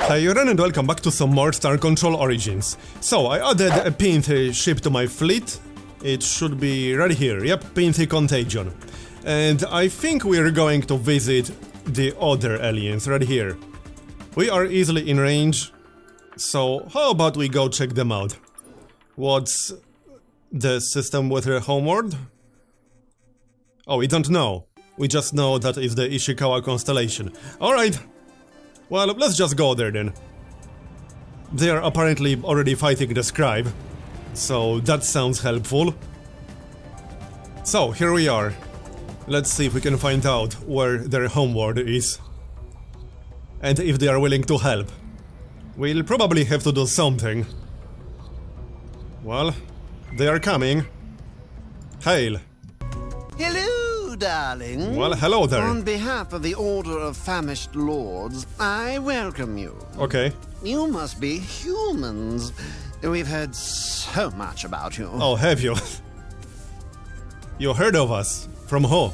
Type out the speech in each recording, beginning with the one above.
Hey Ren, and welcome back to some more Star Control Origins. So, I added a Pinthy ship to my fleet. It should be right here, yep, Pinthy Contagion. And I think we're going to visit the other aliens right here. We are easily in range, so how about we go check them out? What's the system with her homeworld? Oh, we don't know. We just know that it's the Ishikawa constellation. Alright. Well, let's just go there then. They are apparently already fighting the scribe, so that sounds helpful. So, here we are. Let's see if we can find out where their homeworld is. And if they are willing to help. We'll probably have to do something. Well, they are coming. Hail. Hello, darling. Well, hello there. On behalf of the Order of Famished Lords, I welcome you. Okay. You must be humans. We've heard so much about you. Oh, have you? You heard of us? From who?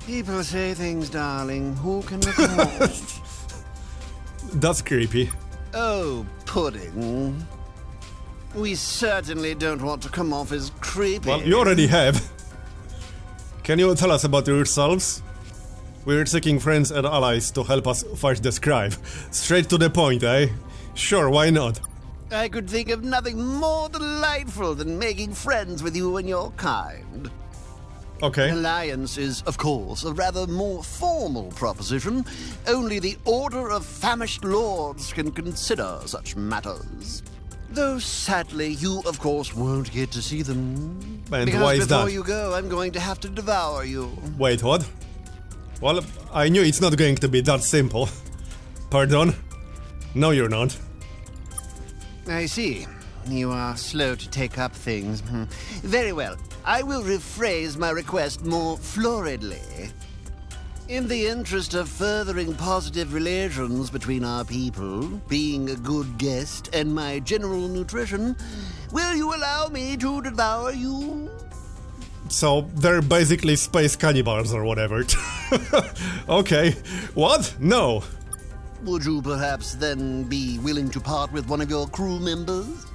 People say things, darling. Who can recall? That's creepy. Oh, pudding. We certainly don't want to come off as creepy. Well, you already have. Can you tell us about yourselves? We're seeking friends and allies to help us fight the scribe. Straight to the point, eh? Sure, why not? I could think of nothing more delightful than making friends with you and your kind. Okay. An alliance is, of course, a rather more formal proposition. Only the Order of Famished Lords can consider such matters. Though, sadly, you, of course, won't get to see them. And because why is that? before you go, I'm going to have to devour you. Wait, what? Well, I knew it's not going to be that simple. Pardon? No, you're not. I see. You are slow to take up things. Very well. I will rephrase my request more floridly. In the interest of furthering positive relations between our people, being a good guest, and my general nutrition, will you allow me to devour you? So, they're basically space cannibals or whatever. Okay. What? No. Would you perhaps then be willing to part with one of your crew members,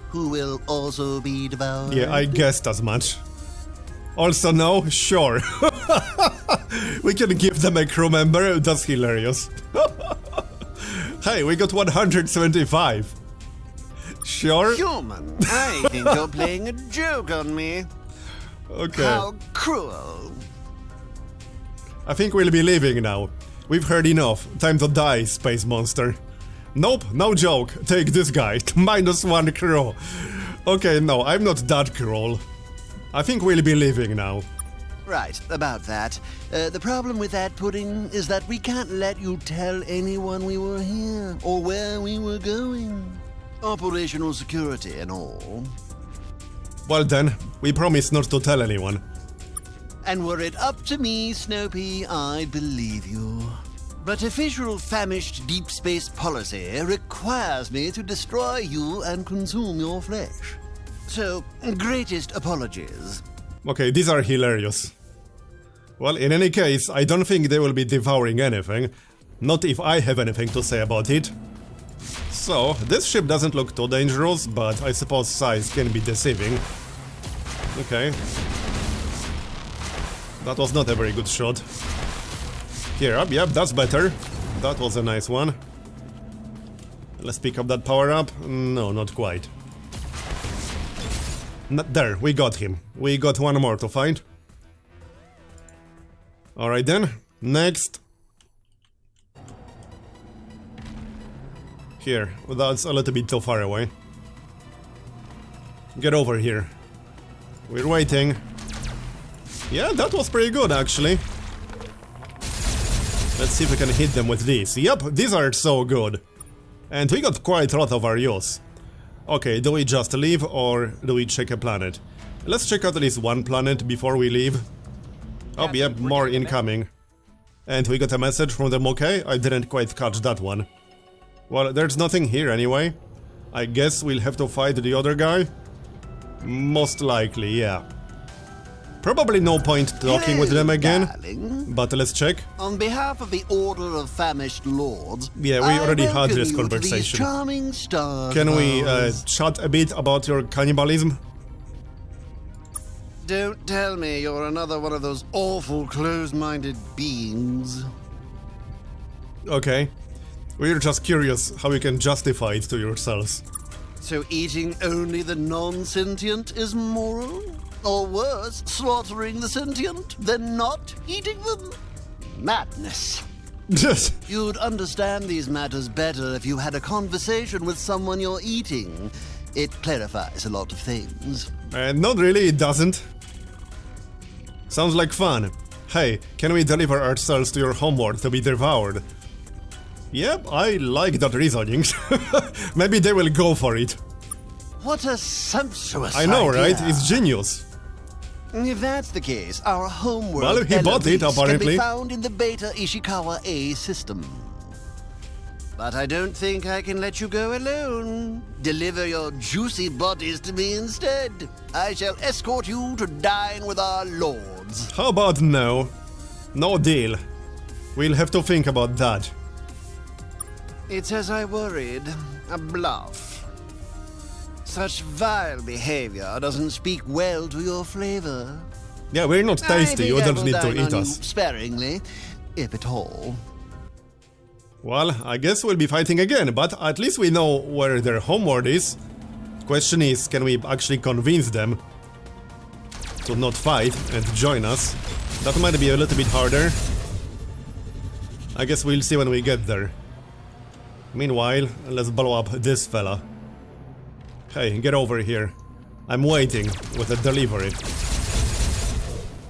who will also be devoured? Yeah, I guessed as much. Also no? Sure. We can give them a crew member, that's hilarious. Hey, we got 175. Sure? Human, I think you're playing a joke on me. Okay. How cruel. I think we'll be leaving now. We've heard enough. Time to die, space monster. Nope, no joke. Take this guy. -1 crew. Okay, no, I'm not that cruel. I think we'll be leaving now. Right, about that. The problem with that, Pudding, is that we can't let you tell anyone we were here, or where we were going. Operational security and all. Well then, we promise not to tell anyone. And were it up to me, Snopey, I'd believe you. But official famished deep space policy requires me to destroy you and consume your flesh. So, greatest apologies. Okay, these are hilarious. Well, in any case, I don't think they will be devouring anything. Not if I have anything to say about it. So, this ship doesn't look too dangerous, but I suppose size can be deceiving. Okay. That was not a very good shot. Here, yep, that's better. That was a nice one. Let's pick up that power-up. No, not quite. There, we got him. We got one more to find. Alright then, next. Here, that's a little bit too far away. Get over here. We're waiting. Yeah, that was pretty good actually. Let's see if we can hit them with these. Yep, these are so good. And we got quite a lot of our use. Okay, do we just leave or do we check a planet? Let's check out at least one planet before we leave. Oh, yep, more incoming. And we got a message from them, okay? I didn't quite catch that one. Well, there's nothing here anyway. I guess we'll have to fight the other guy? Most likely, yeah. Probably no point talking with them again, darling. but let's check. On behalf of the Order of Famished Lords, Yeah, we already I had this welcome you to these conversation. charming stars. Can we of chat a bit about your cannibalism? Don't tell me you're another one of those awful closed-minded beings. Okay. We're just curious how you can justify it to yourselves. So eating only the non-sentient is moral? Or worse, slaughtering the sentient, then not eating them? Madness. You'd understand these matters better if you had a conversation with someone you're eating. It clarifies a lot of things. Not really, it doesn't. Sounds like fun. Hey, can we deliver ourselves to your homeworld to be devoured? Yep, I like that reasoning. Maybe they will go for it. What a sumptuous I know, idea. right? It's genius. If that's the case, our homeworld Well, he bought it, Eloise, apparently. can be found in the Beta Ishikawa A system. But I don't think I can let you go alone. Deliver your juicy bodies to me instead. I shall escort you to dine with our lords. How about no? No deal. We'll have to think about that. It's as I worried, a bluff. Such vile behavior doesn't speak well to your flavor. Yeah, we're not tasty, you I don't will need to dine eat on us. you sparingly, if at all. Well, I guess we'll be fighting again, but at least we know where their homeworld is. Question is, can we actually convince them to not fight and join us? That might be a little bit harder. I guess we'll see when we get there. Meanwhile, let's blow up this fella. Hey, get over here. I'm waiting with a delivery.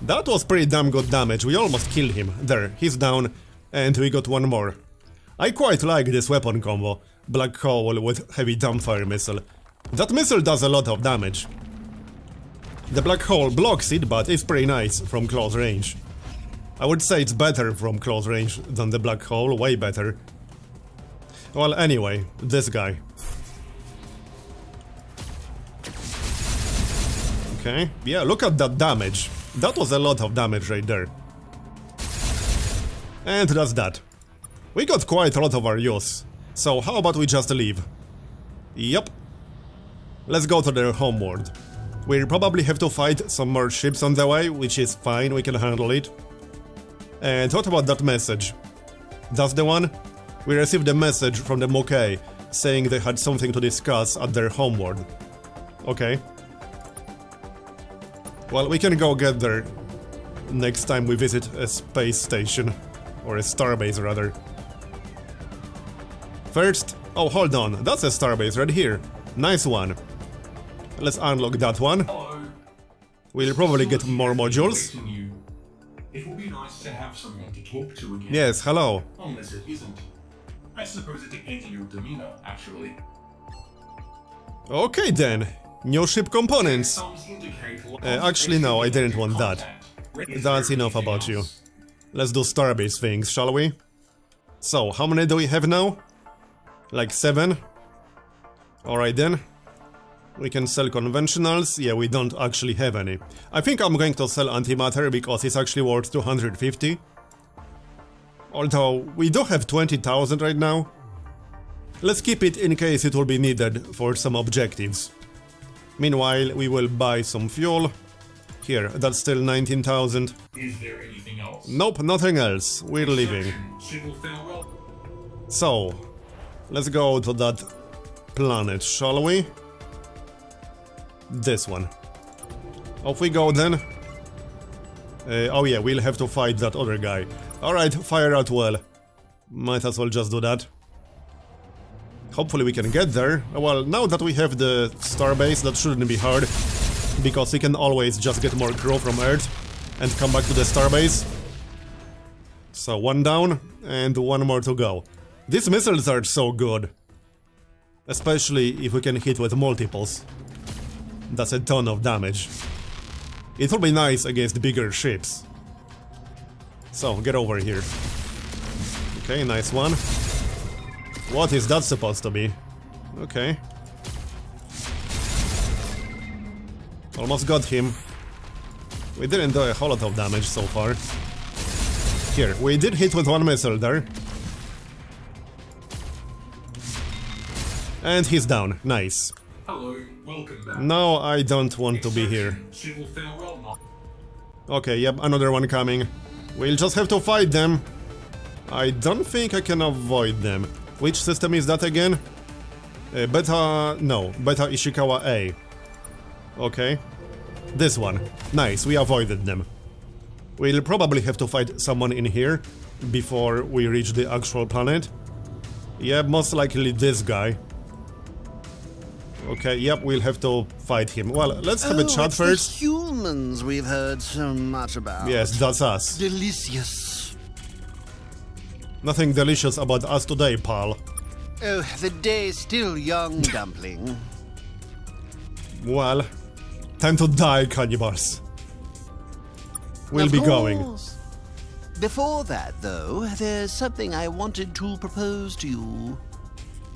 That was pretty damn good damage, we almost killed him. There, he's down, and we got one more. I quite like this weapon combo. Black hole with heavy dumbfire missile. That missile does a lot of damage. The black hole blocks it, but it's pretty nice from close range. I would say it's better from close range than the black hole, way better. Well, anyway, this guy. Okay, yeah, look at that damage. That was a lot of damage right there. And that's that. We got quite a lot of our use. So how about we just leave? Yep. Let's go to their homeworld. We'll probably have to fight some more ships on the way, which is fine, we can handle it. And what about that message? That's the one? We received a message from the Mokai saying they had something to discuss at their homeworld. Okay. Well, we can go get there next time we visit a space station. Or a starbase, rather. First... Oh, hold on. That's a starbase right here. Nice one. Let's unlock that one. Hello. We'll probably get more modules. It will be nice to have someone to talk to again. Yes, hello. Unless it isn't. I suppose it depends on your demeanor, actually. Okay then. New ship components. Sums indicate Actually, no, I didn't want that. That's enough about you. Let's do starbase things, shall we? So, how many do we have now? Like 7? Alright then. We can sell conventionals. Yeah, we don't actually have any. I think I'm going to sell antimatter because it's actually worth 250. Although, we do have 20,000 right now. Let's keep it in case it will be needed for some objectives. Meanwhile, we will buy some fuel. Here, that's still 19,000. Is there anything else? Nope, nothing else. We're leaving. Civil farewell. So, let's go to that planet, shall we? This one. Off we go then. Oh yeah, we'll have to fight that other guy. Alright, fire out well. Might as well just do that. Hopefully we can get there. Well, now that we have the starbase, that shouldn't be hard. Because we can always just get more crew from Earth and come back to the starbase. So one down and one more to go. These missiles are so good. Especially if we can hit with multiples. That's a ton of damage. It will be nice against bigger ships. So, get over here. Okay, nice one. What is that supposed to be? Okay. Almost got him. We didn't do a whole lot of damage so far. Here, we did hit with one missile there. And he's down. Nice. Hello, welcome back. No, I don't want to be here. She will fare well now. Okay, yep, another one coming. We'll just have to fight them. I don't think I can avoid them. Which system is that again? Beta Ishikawa A. Okay. This one. Nice, we avoided them. We'll probably have to fight someone in here before we reach the actual planet. Yeah, most likely this guy. Okay, yep, we'll have to fight him. Well, let's have a chat it's first. The humans we've heard so much about. Yes, that's us. Delicious. Nothing delicious about us today, pal. Oh, the day's still young, Dumpling. Well, time to die, cannibals. We'll Of be going. course. Before that, though, there's something I wanted to propose to you.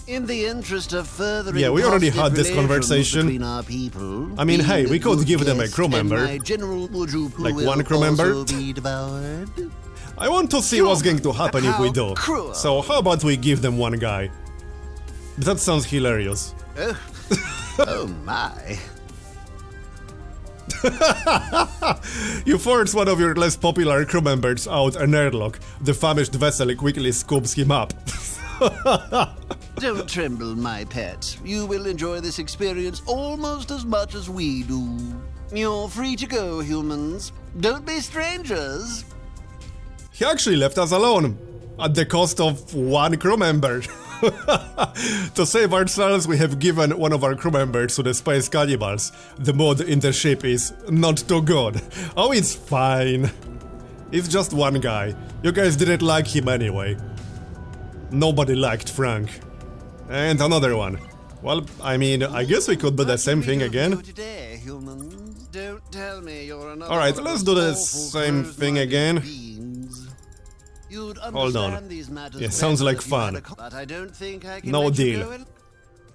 In the interest of furthering Yeah, we already had this positive conversation. between our people, I mean, being hey, a we could good give them a guest crew and member. my general wardrobe Like will one crew member. also be devoured. I want to see what's going to happen if we How do. cruel. So how about we give them one guy? That sounds hilarious. Oh, oh my. You force one of your less popular crew members out an airlock. The famished vessel quickly scoops him up. Don't tremble, my pet. You will enjoy this experience almost as much as we do. You're free to go, humans. Don't be strangers. He actually left us alone, at the cost of one crew member. To save ourselves, we have given one of our crew members to the space cannibals. The mood in the ship is not too good. Oh, it's fine. It's just one guy. You guys didn't like him anyway. Nobody liked Frank. And another one. Well, I mean, I guess we could do the same thing again. Today, humans. Don't tell me you're another Alright, one of let's those do the awful same thing closed-minded again. beings. You'd Hold on. understand these matters Yeah, sounds better like if you had fun. but I don't think I can No let you deal.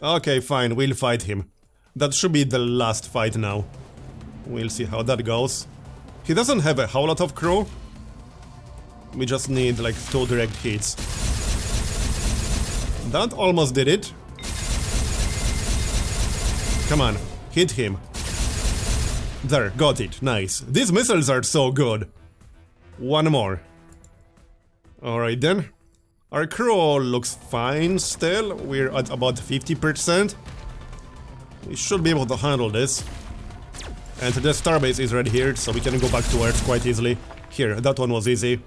go Okay, fine, we'll fight him. That should be the last fight now. We'll see how that goes. He doesn't have a whole lot of crew. We just need like 2 direct hits. That almost did it. Come on, hit him. There, got it, nice. These missiles are so good. One more. Alright then. Our crew looks fine still. We're at about 50%. We should be able to handle this. And the starbase is right here, so we can go back to Earth quite easily. Here, that one was easy.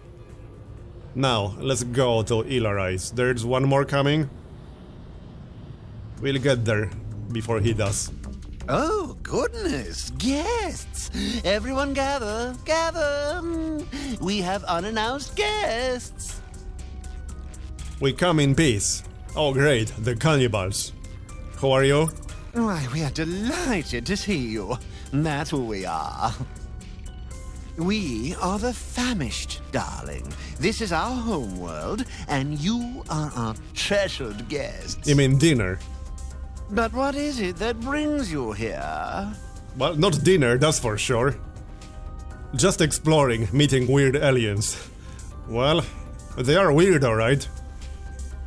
Now, let's go to Ilarize. There's one more coming. We'll get there before he does. Oh, goodness! Guests! Everyone gather! Gather! We have unannounced guests! We come in peace. Oh great, the cannibals. Who are you? Why, we are delighted to see you. That's who we are. We are the famished, darling. This is our homeworld, and you are our treasured guests. You mean dinner? But what is it that brings you here? Well, not dinner, that's for sure. Just exploring, meeting weird aliens. Well, they are weird, alright.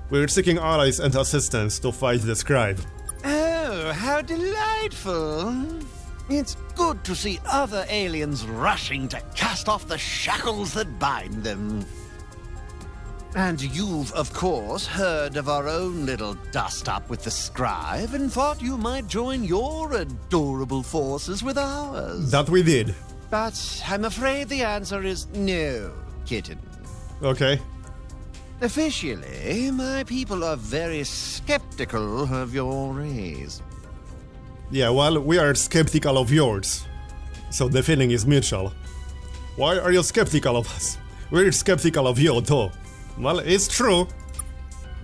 We're seeking allies and assistance to fight the scribe. Oh, how delightful! It's good to see other aliens rushing to cast off the shackles that bind them. And you've, of course, heard of our own little dust-up with the scribe and thought you might join your adorable forces with ours. That we did. But I'm afraid the answer is no, kitten. Okay. Officially, my people are very skeptical of your race. Yeah, well, we are skeptical of yours. So the feeling is mutual. Why are you skeptical of us? We're skeptical of you too. Well, it's true.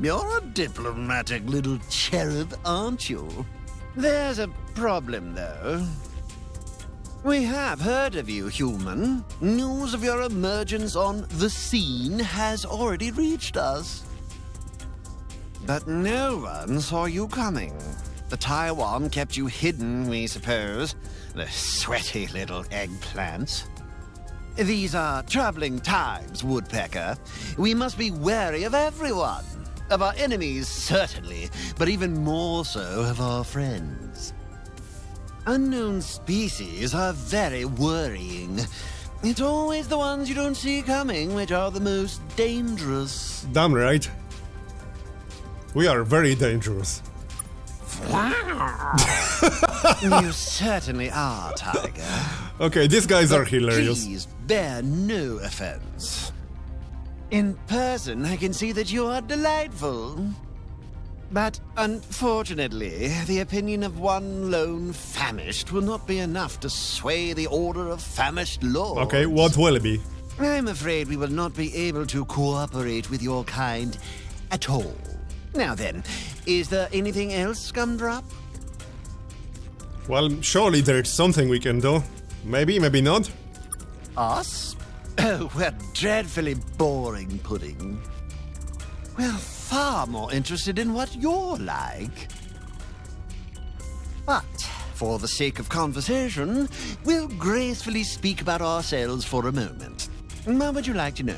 You're a diplomatic little cherub, aren't you? There's a problem, though. We have heard of you, human. News of your emergence on the scene has already reached us. But no one saw you coming. The Taiwan kept you hidden, we suppose. The sweaty little eggplants. These are troubling times, Woodpecker. We must be wary of everyone. Of our enemies, certainly, but even more so of our friends. Unknown species are very worrying. It's always the ones you don't see coming which are the most dangerous. Damn right. We are very dangerous. You certainly are, Tiger. Okay, these guys are But hilarious. please bear no offense. In person, I can see that you are delightful. But unfortunately, the opinion of one lone famished will not be enough to sway the order of famished lords. Okay, what will it be? I'm afraid we will not be able to cooperate with your kind at all. Now then, is there anything else, Gumdrop? Well, surely there's something we can do. Maybe, maybe not. Us? Oh, we're dreadfully boring, Pudding. We're far more interested in what you're like. But, for the sake of conversation, we'll gracefully speak about ourselves for a moment. What would you like to know?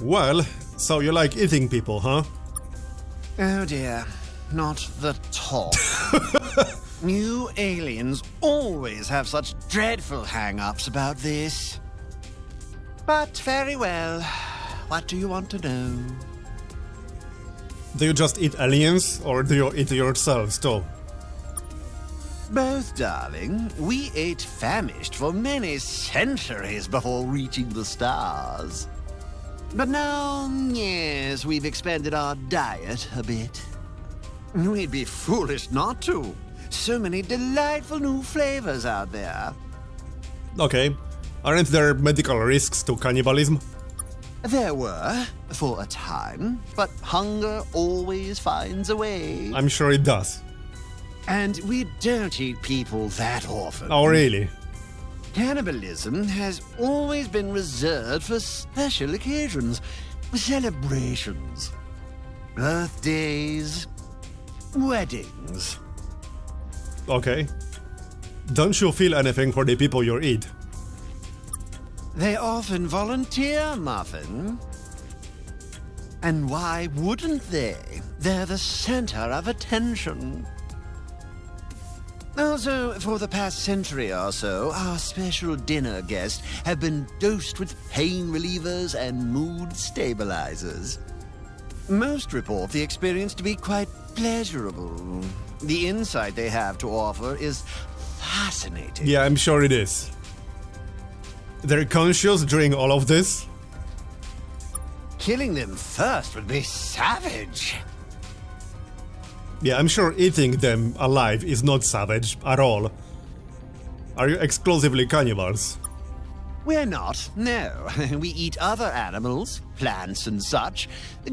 Well, so you like eating people, huh? Oh dear, not the talk. You aliens always have such dreadful hang-ups about this. But very well. What do you want to know? Do you just eat aliens, or do you eat yourselves too? Both, darling. We ate famished for many centuries before reaching the stars. But now, yes, we've expanded our diet a bit. We'd be foolish not to. So many delightful new flavors out there. Okay. Aren't there medical risks to cannibalism? There were, for a time, but hunger always finds a way. I'm sure it does. And we don't eat people that often. Oh, really? Cannibalism has always been reserved for special occasions, celebrations, birthdays, weddings. Okay. Don't you feel anything for the people you eat? They often volunteer, Muffin. And why wouldn't they? They're the center of attention. Also, for the past century or so, our special dinner guests have been dosed with pain relievers and mood stabilizers. Most report the experience to be quite pleasurable. The insight they have to offer is fascinating. Yeah, I'm sure it is. They're conscious during all of this? Killing them first would be savage. Yeah, I'm sure eating them alive is not savage at all. Are you exclusively cannibals? We're not, no. We eat other animals, plants and such,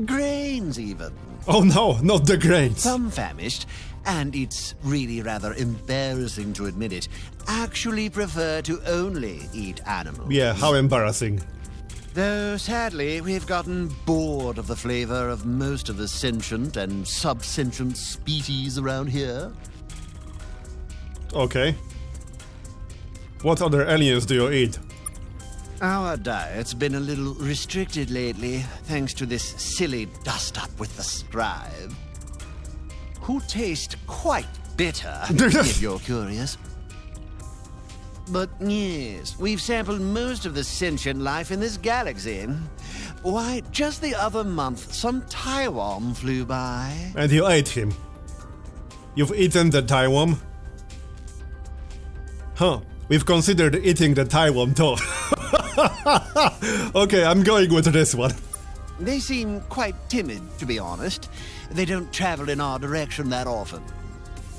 grains even. Oh no, not the grains! Some famished, and it's really rather embarrassing to admit it, actually prefer to only eat animals. Yeah, how embarrassing. Though, sadly, we've gotten bored of the flavor of most of the sentient and sub-sentient species around here. Okay. What other aliens do you eat? Our diet's been a little restricted lately, thanks to this silly dust-up with the scribe, who taste quite bitter, if you're curious. But yes, we've sampled most of the sentient life in this galaxy. Why, just the other month, some Taiwan flew by. And you ate him. You've eaten the Taiwan? Huh. We've considered eating the Taiwan too. Okay, I'm going with this one. They seem quite timid, to be honest. They don't travel in our direction that often.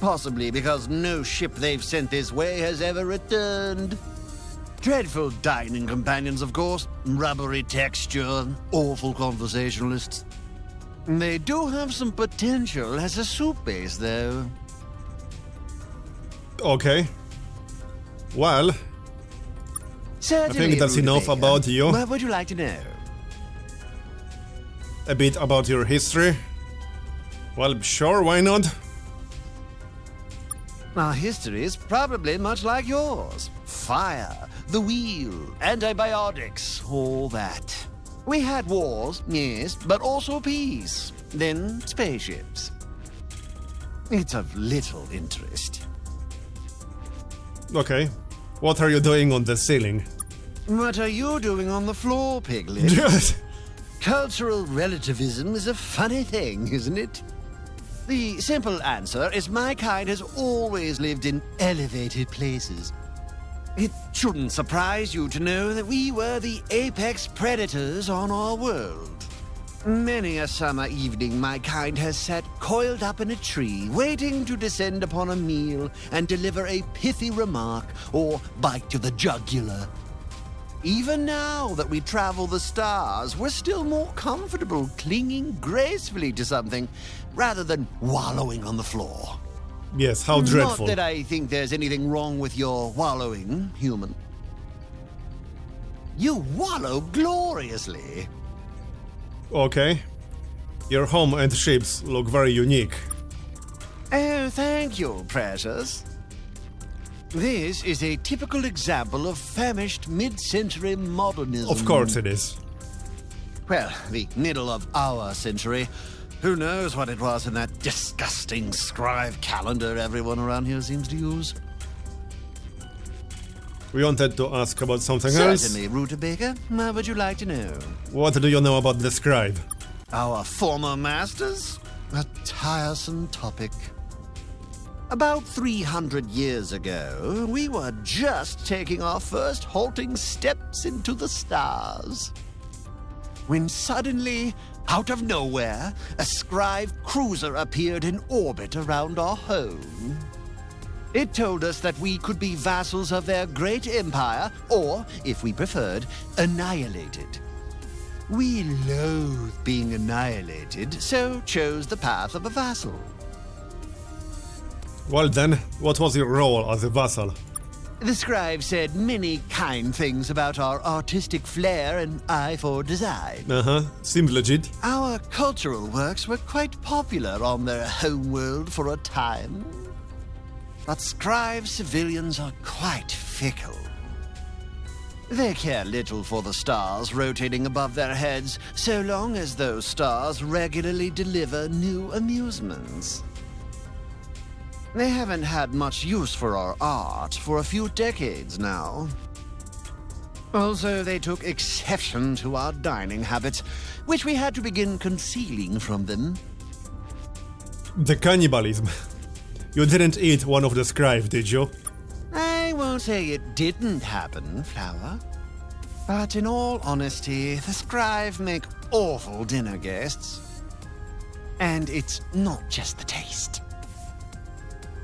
Possibly because no ship they've sent this way has ever returned. Dreadful dining companions, of course. Rubbery texture, awful conversationalists. They do have some potential as a soup base, though. Okay. Well, Certainly, I think that's enough Rutabaga. about you. What would you like to know? A bit about your history? Well, sure, why not? Our history is probably much like yours. Fire, the wheel, antibiotics, all that. We had wars, yes, but also peace. Then spaceships. It's of little interest. Okay. What are you doing on the ceiling? What are you doing on the floor, Piglet? Cultural relativism is a funny thing, isn't it? The simple answer is my kind has always lived in elevated places. It shouldn't surprise you to know that we were the apex predators on our world. Many a summer evening my kind has sat coiled up in a tree, waiting to descend upon a meal and deliver a pithy remark or bite to the jugular. Even now that we travel the stars, we're still more comfortable clinging gracefully to something rather than wallowing on the floor. Yes, how dreadful. Not that I think there's anything wrong with your wallowing, human. You wallow gloriously. Okay. Your home and ships look very unique. Oh, thank you, precious. This is a typical example of famished mid-century modernism. Of course it is. Well, the middle of our century. Who knows what it was in that disgusting scribe calendar everyone around here seems to use? We wanted to ask about something else. Certainly, Rutabaker. What would you like to know? What do you know about the scribe? Our former masters? A tiresome topic. About 300 years ago, we were just taking our first halting steps into the stars. When suddenly, out of nowhere, a scribe cruiser appeared in orbit around our home. It told us that we could be vassals of their great empire, or, if we preferred, annihilated. We loathed being annihilated, so chose the path of a vassal. Well then, what was your role as a vassal? The scribe said many kind things about our artistic flair and eye for design. Seems legit. Our cultural works were quite popular on their homeworld for a time. But scribe civilians are quite fickle. They care little for the stars rotating above their heads, so long as those stars regularly deliver new amusements. They haven't had much use for our art for a few decades now. Also, they took exception to our dining habits, which we had to begin concealing from them. The cannibalism. You didn't eat one of the scribe, did you? I won't say it didn't happen, Flower. But in all honesty, the scribe make awful dinner guests. And it's not just the taste.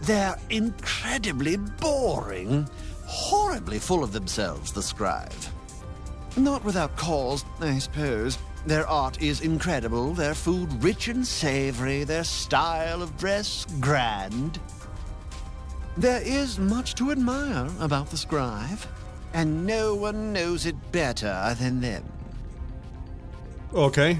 They're incredibly boring, horribly full of themselves, the scribe. Not without cause, I suppose. Their art is incredible, their food rich and savory, their style of dress grand. There is much to admire about the scribe, and no one knows it better than them. Okay.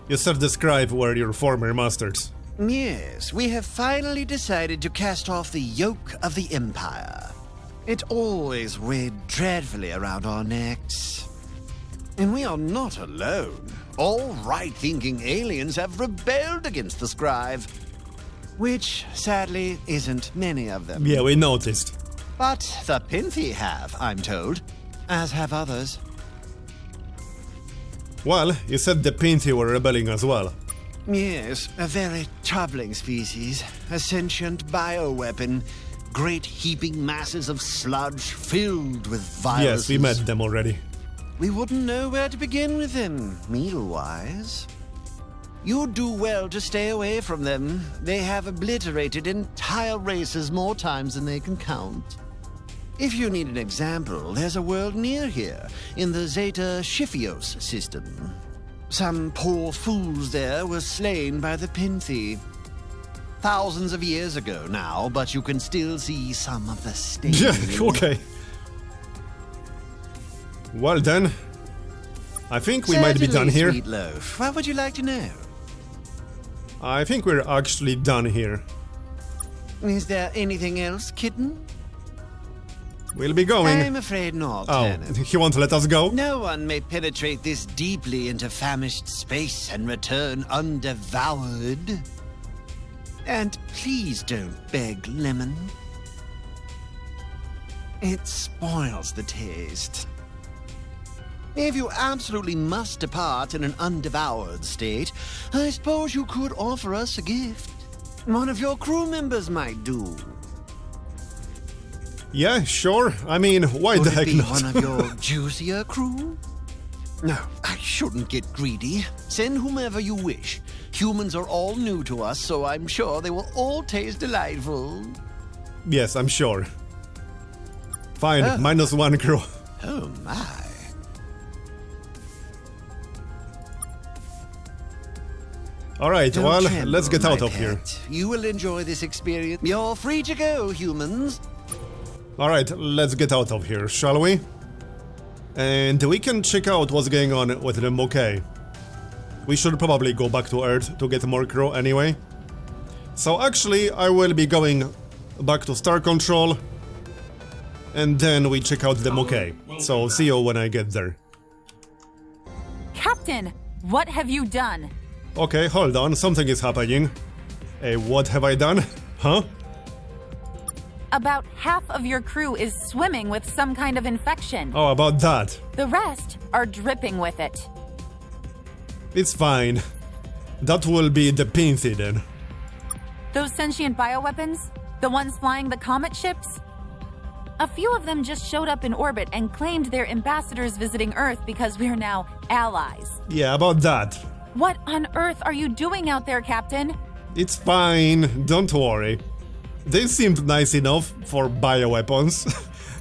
You said the scribe were your former masters. Yes, we have finally decided to cast off the yoke of the Empire. It always weighed dreadfully around our necks. And we are not alone. All right-thinking aliens have rebelled against the scribe. Which, sadly, isn't many of them. Yeah, we noticed. But the Pinthi have, I'm told, as have others. Well, you said the Pinthi were rebelling as well. Yes, a very troubling species. A sentient bioweapon. Great heaping masses of sludge filled with viruses. Yes, we met them already. We wouldn't know where to begin with them, meal-wise. You'd do well to stay away from them. They have obliterated entire races more times than they can count. If you need an example, there's a world near here, in the Zeta Shiphios system. Some poor fools there were slain by the Pinthi. Thousands of years ago now, but you can still see some of the staining. Yeah, okay. Well then, I think we might be done here. Sweet loaf. What would you like to know? I think we're actually done here. Is there anything else, kitten? We'll be going. I'm afraid not, Oh, Lieutenant. he won't let us go? No one may penetrate this deeply into famished space and return undevoured. And please don't beg lemon. It spoils the taste. If you absolutely must depart in an undevoured state, I suppose you could offer us a gift. One of your crew members might do. Yeah, sure. I mean, why Would the it heck be not? one of your juicier crew? No, I shouldn't get greedy. Send whomever you wish. Humans are all new to us, so I'm sure they will all taste delightful. Yes, I'm sure. Fine, Oh. -1 crew. Oh my. Alright, Don't well, tremble, let's get out my of here. pet. You will enjoy this experience. You're free to go, humans. Alright, let's get out of here, shall we? And we can check out what's going on with the Mokay. We should probably go back to Earth to get more crew anyway. So actually, I will be going back to Star Control. And then we check out the Mokay. So see you when I get there. Captain, what have you done? Okay, hold on, something is happening. What have I done? Huh? About half of your crew is swimming with some kind of infection. Oh, about that. The rest are dripping with it. It's fine. That will be the Pinthy then. Those sentient bioweapons? The ones flying the comet ships? A few of them just showed up in orbit and claimed they're ambassadors visiting Earth because we're now allies. Yeah, about that. What on earth are you doing out there, Captain? It's fine, don't worry. They seemed nice enough for bioweapons.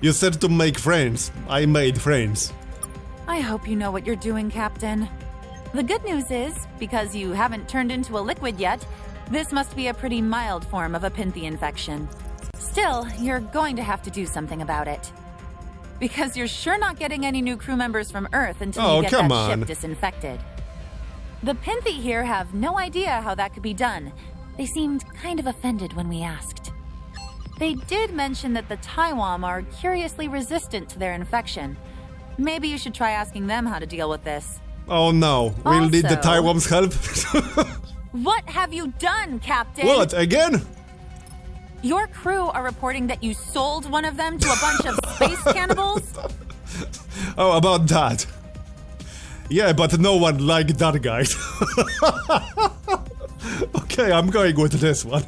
You said to make friends. I made friends. I hope you know what you're doing, Captain. The good news is, because you haven't turned into a liquid yet, this must be a pretty mild form of a Pinthy infection. Still, you're going to have to do something about it. Because you're sure not getting any new crew members from Earth until you get come that on. ship disinfected. The Pinthy here have no idea how that could be done. They seemed kind of offended when we asked. They did mention that the Taiwan are curiously resistant to their infection. Maybe you should try asking them how to deal with this. Oh no, we'll need the Also- Taiwan's help. What have you done, Captain? What, again? Your crew are reporting that you sold one of them to a bunch of space cannibals? Oh, about that. Yeah, but no one liked that guy. Okay, I'm going with this one.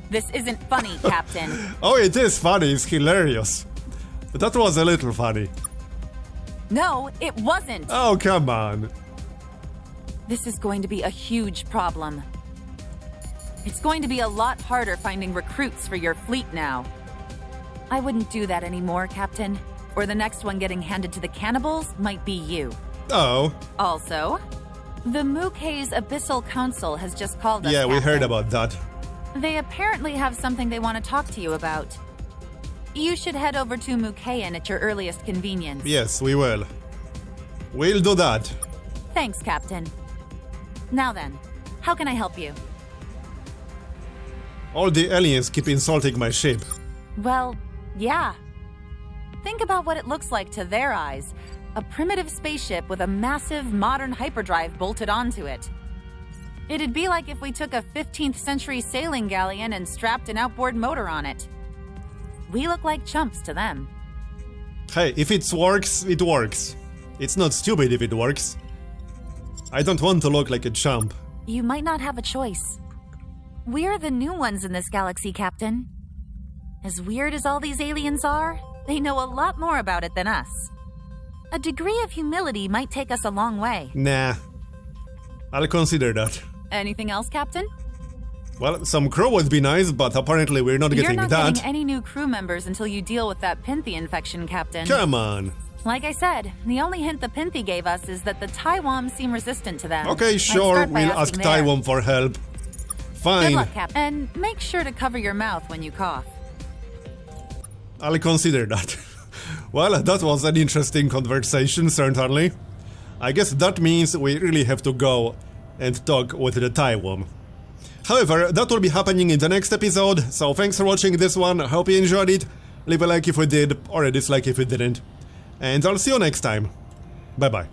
This isn't funny, Captain. Oh, it is funny, it's hilarious. That was a little funny. No, it wasn't. Oh, come on. This is going to be a huge problem. It's going to be a lot harder finding recruits for your fleet now. I wouldn't do that anymore, Captain. Or the next one getting handed to the cannibals might be you. Oh, Also, the Mukay's Abyssal Council has just called us, yeah, we heard Captain. about that. They apparently have something they want to talk to you about. You should head over to Mukayan at your earliest convenience. Yes, we will. We'll do that. Thanks, Captain. Now then, how can I help you? All the aliens keep insulting my ship. Well, yeah. Think about what it looks like to their eyes. A primitive spaceship with a massive modern hyperdrive bolted onto it. It'd be like if we took a 15th century sailing galleon and strapped an outboard motor on it. We look like chumps to them. Hey, if it works, it works. It's not stupid if it works. I don't want to look like a chump. You might not have a choice. We're the new ones in this galaxy, Captain. As weird as all these aliens are, they know a lot more about it than us. A degree of humility might take us a long way. Nah. I'll consider that. Anything else, Captain? Well, some crew would be nice, but apparently we're not You're getting not that. getting any new crew members until you deal with that Pinthy infection, Captain. Come on. Like I said, the only hint the Pinthy gave us is that the Taiwan seem resistant to them. Okay, I'd sure, start by we'll ask asking there. Taiwan for help. Good Fine, luck, Captain. And make sure to cover your mouth when you cough. I'll consider that. Well, that was an interesting conversation, certainly. I guess that means we really have to go and talk with the Taiwan. However, that will be happening in the next episode, so thanks for watching this one, I hope you enjoyed it. leave a like if you did, or a dislike if you didn't. And I'll see you next time. Bye bye.